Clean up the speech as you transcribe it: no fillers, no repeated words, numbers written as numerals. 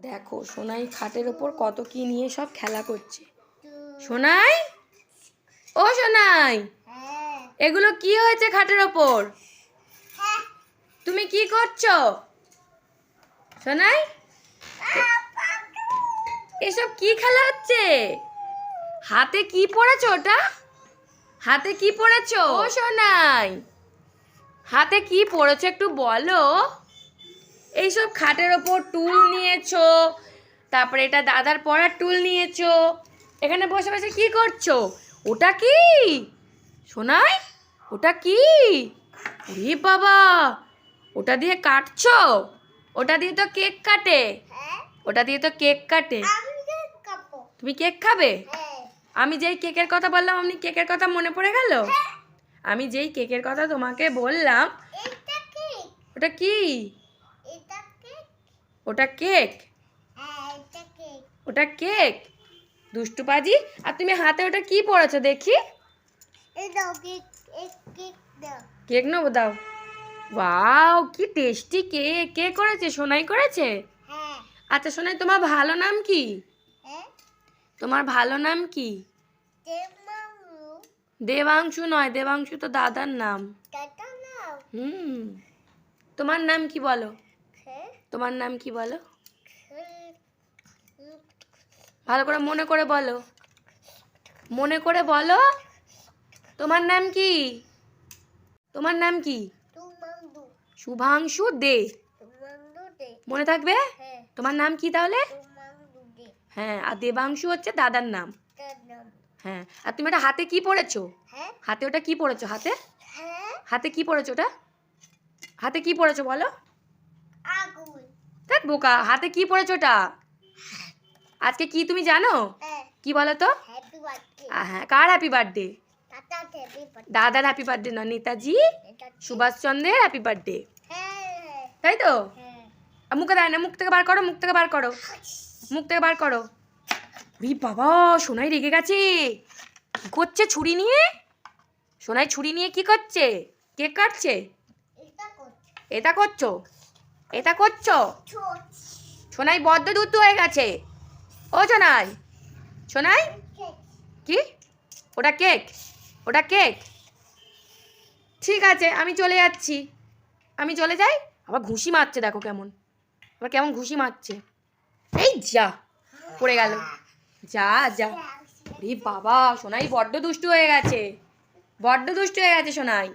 দেখো সোনাই খাটের ওপর কত কি নিয়ে সব খেলা করছে। সোনাই, ও সোনাই, এগুলো কি হয়েছে খাটের ওপর? তুমি কি করছো সোনাই? এসব কি খেলা হচ্ছে? হাতে কি পড়েছো? ওটা হাতে কি পড়েছো? ও সোনাই, হাতে কি পড়েছো একটু বলো। এইসব খাটের ওপর টুল নিয়েছো, তারপরে এটা দাদার পড়ার টুল নিয়েছো, এখানে বসে বসে কি করছো? ওটা কি সোনাই? ওটা কি? ওরে বাবা, ওটা দিয়ে কাটছো? ওটা দিয়ে তো কেক কাটে। ওটা দিয়ে তো কেক কাটে। তুমি কেক খাবে? আমি যেই কেকের কথা বললাম আপনি কেকের কথা মনে পড়ে গেল? আমি যেই কেকের কথা তোমাকে বললাম ওটা কি? ওটা কেক? ওটা কেক? দুষ্টু পাজি। আর তুমি হাতে ওটা কি পড়েছো দেখি? কেক নেবো, দাও। ওয়াও, কি টেস্টি কেক! কে করেছে? সোনাই করেছে? আচ্ছা সোনাই, তোমার ভালো নাম কি? তোমার ভালো নাম কি? দেবাংশু নয়, দেবাংশু তো দাদার নাম। তোমার নাম কি বলো? তোমার নাম কি বলো? ভালো করে মনে করে বলো, মনে করে বলো। তোমার নাম কি? তোমার নাম কি? শুভাংশু দে। মনে থাকবে? তোমার নাম কি তাহলে? হ্যাঁ, আর দেবাংশু হচ্ছে দাদার নাম। হ্যাঁ, আর তুমি এটা হাতে কি পড়েছো? হাতে ওটা কি পড়েছো? হাতে হাতে কি পড়েছো? ওটা হাতে কি পড়েছো বলো? ধ্যাৎ বোকা, হাতে কি পড়েছো ওটা? আজকে কি তুমি জানো? কি বলো তো? হ্যাঁ, কার হ্যাপি বার্থডে? দাদার হ্যাপি বার্থডে না, নেতাজি সুভাষচন্দ্রের হ্যাপি বার্থডে, তাই তো? মুখে দেয় না, মুখ থেকে বার করো, মুখ থেকে বার করো, মুখ থেকে বার করো। রি বাবা, সোনাই রেগে গেছে। কি করছে ছুরি নিয়ে? সোনাই ছুরি নিয়ে কি করছে? কেক কাটছে? এটা করছো? এটা করছো? সোনাই বড্ড দ্রুত হয়ে গেছে। ও সোনাই, সোনাই কি? ওটা কেক? ওটা কেক? ঠিক আছে, আমি চলে যাচ্ছি। আমি চলে যাই। আবার ঘুষি মারছে, দেখো কেমন, আবার কেমন ঘুষি মারছে। এই যা, পড়ে গেল। যা যা। রে বাবা, সোনাই বড্ড দুষ্টু হয়ে গেছে, বড্ড দুষ্টু হয়ে গেছে সোনাই।